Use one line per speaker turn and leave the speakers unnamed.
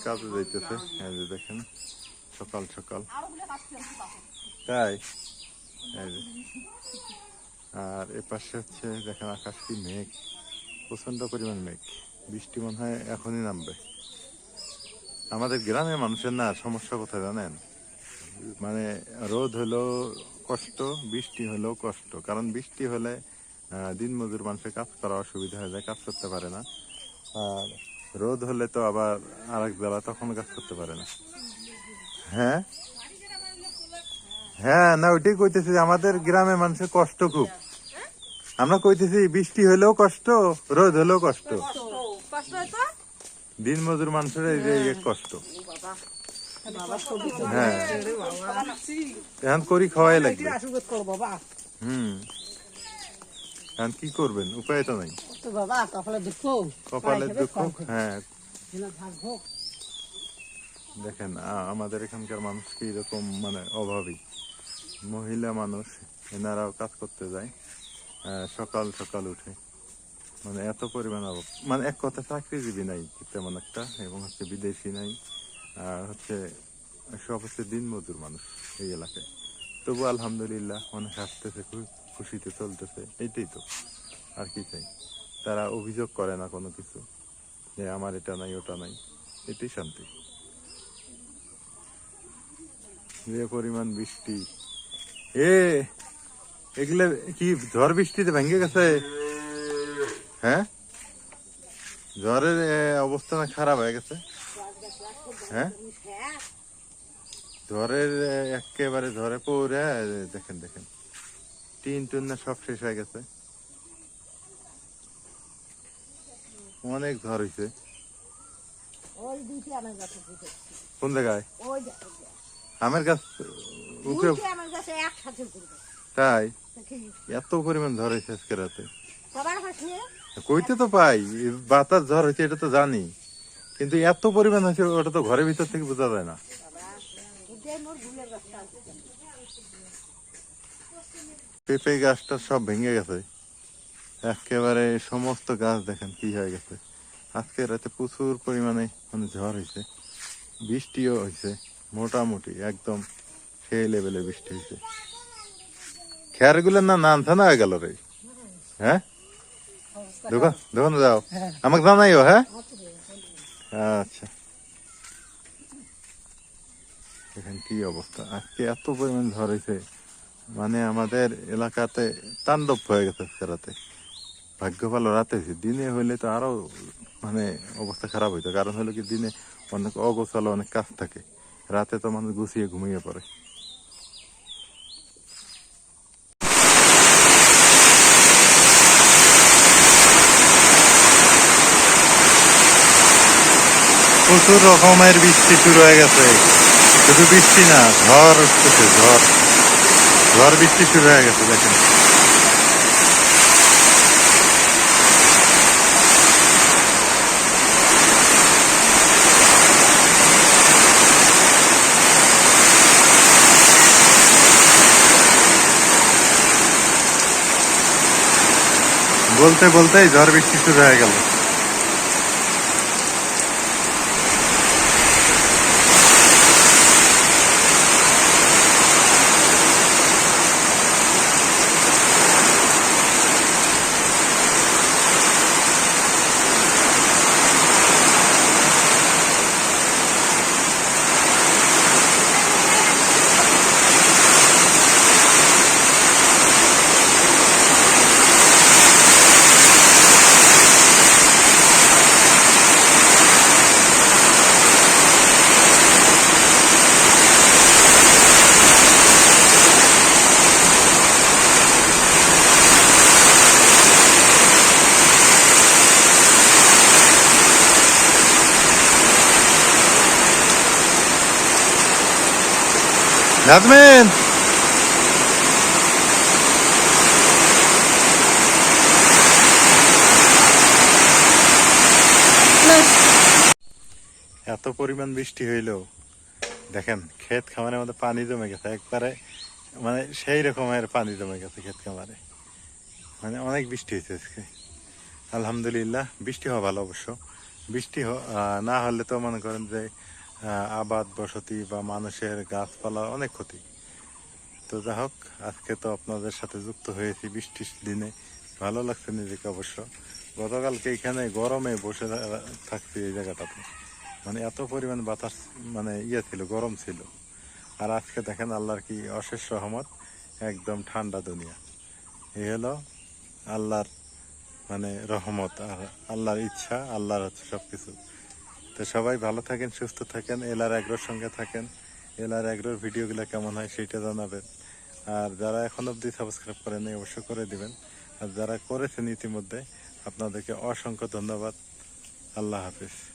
কাজে যাইতেছে, এই যে দেখেন সকাল সকাল, তাই এই যে। আর এ পাশে হচ্ছে দেখেন আকাশ কি মেঘ, প্রচন্ড পরিমাণ মেঘ, বৃষ্টি মনে হয় এখনই নামবে। আমাদের গ্রামের মানুষের না সমস্যা কোথায় জানেন, মানে রোদ হলেও কষ্ট, বৃষ্টি হলেও কষ্ট। কারণ বৃষ্টি হলে দিনমজুর মানুষের কাজ করা অসুবিধা হয়ে যায়, কাজ করতে পারে না। আর রোদ হলে তো আবার আরেক বেলা, তখন কাজ করতে পারে না। হ্যাঁ হ্যাঁ, না ওইটাই কইতেছি, আমাদের গ্রামের মানুষের কষ্ট খুব। আমরা কইতেছি বৃষ্টি হলেও কষ্ট, রোদ হলেও কষ্ট, দিন মজুর মানুষের এই যে কষ্ট। হ্যাঁ, এখন করি খাওয়াই লাগবে। এখন কি করবেন, উপায় তো নাই, কপালের দুঃখ। হ্যাঁ, দেখেন আমাদের এখানকার মানুষ কি এরকম, মানে অভাবী মহিলা মানুষ, এনারাও কাজ করতে যায় সকাল সকাল উঠে, মানে এত পরিমাণ অভাব, মানে এক কথা চাকরিজীবী নাই তেমন একটা, এবং হচ্ছে বিদেশি নাই, আর হচ্ছে সব হচ্ছে দিনমজুর মানুষ এই এলাকায়। তবু আলহামদুলিল্লাহ অনেক হাসতেছে, খুশিতে চলতেছে, এইটাই তো, আর কি চাই। তারা অভিযোগ করে না কোনো কিছু, যে আমার এটা নাই ওটা নাই, এটাই শান্তি। যে পরিমাণ বৃষ্টি, এগুলো কি ঝড় বৃষ্টিতে ভেঙে গেছে? হ্যাঁ, ঝড়ের অবস্থা না খারাপ হয়ে গেছে। হ্যাঁ, ঝড়ের একেবারে ঝড়ে পড়ে দেখেন দেখেন, টিন টুন না সব শেষ হয়ে গেছে। অনেক ঝড় হয়েছে। কোন জায়গায়? আমের গাছ উপরে? তাই এত পরিমাণ ঝড় হয়েছে আজকে রাতে? কইতে তো পাই বাতাস ঝড় হয়েছে, এটা তো জানি, কিন্তু এত পরিমাণ হয়েছে ওটা তো ঘরের ভিতর থেকে বোঝা যায় না। পেঁপে গাছটা সব ভেঙে গেছে একেবারে, সমস্ত গাছ দেখেন কি হয়ে গেছে। আজকে রাতে প্রচুর পরিমাণে মানে ঝড় হয়েছে, বৃষ্টিও হয়েছে, মোটামুটি একদম সেই লেভেলে বৃষ্টি হয়েছে। খেয়ার গুলোর না নানথানা হয়ে গেল রে। হ্যাঁ, দোকান যাও, আমাকে জানাইও। হ্যাঁ, আচ্ছা। দেখেন কি অবস্থা, আজকে এত পরিমাণ ঝড় হয়েছে, মানে আমাদের এলাকাতে তাণ্ডব হয়ে গেছে আজকে রাতে। ভাগ্য ভালো রাতে হয়েছে, দিনে হইলে তো আরো মানে অবস্থা খারাপ হইতো। কারণ হলো কি, দিনে অনেক অগোছালো অনেক কাজ থাকে, রাতে তো মানুষ গুছিয়ে ঘুমিয়ে পড়ে। প্রচুর রকমের বৃষ্টি শুরু হয়ে গেছে, শুধু বৃষ্টি না, ঝড় উঠতেছে, ঝড় ঝড় বৃষ্টি শুরু হয়ে গেছে দেখেন। বলতে বলতেই ঝড় বৃষ্টি শুরু হয়ে গেল। নাজমিন, এত পরিমাণ বৃষ্টি হইলো দেখেন, ক্ষেত খামারের মধ্যে পানি জমে গেছে একবারে, মানে সেই রকমের পানি জমে গেছে ক্ষেত খামারে। মানে অনেক বৃষ্টি হয়েছে আজকে, আলহামদুলিল্লাহ। বৃষ্টি হওয়া ভালো অবশ্য, বৃষ্টি না হলে তো মনে করেন যে আবাদ বসতি বা মানুষের গাছপালা অনেক ক্ষতি। তো যাই হোক, আজকে তো আপনাদের সাথে যুক্ত হয়েছি বৃষ্টির দিনে, ভালো লাগছে নিজেকে অবশ্য। গতকালকে এখানে গরমে বসে থাকছি এই জায়গাটাতে, মানে এত পরিমাণ বাতাস, মানে ছিল, গরম ছিল। আর আজকে দেখেন আল্লাহর কি অশেষ রহমত, একদম ঠান্ডা দুনিয়া। এই হলো আল্লাহর মানে রহমত, আর আল্লাহর ইচ্ছা, আল্লাহর হচ্ছে সবকিছু। তো সবাই ভালো থাকেন, সুস্থ থাকেন, এলআর অ্যাগ্রোর সঙ্গে থাকেন। এলআর অ্যাগ্রোর ভিডিওগুলো কেমন হয় সেটা জানাবেন। আর যারা এখন অবধি সাবস্ক্রাইব করেন অবশ্যই করে দিবেন। আর যারা করেছেন ইতিমধ্যে, আপনাদেরকে অসংখ্য ধন্যবাদ। আল্লাহ হাফিজ।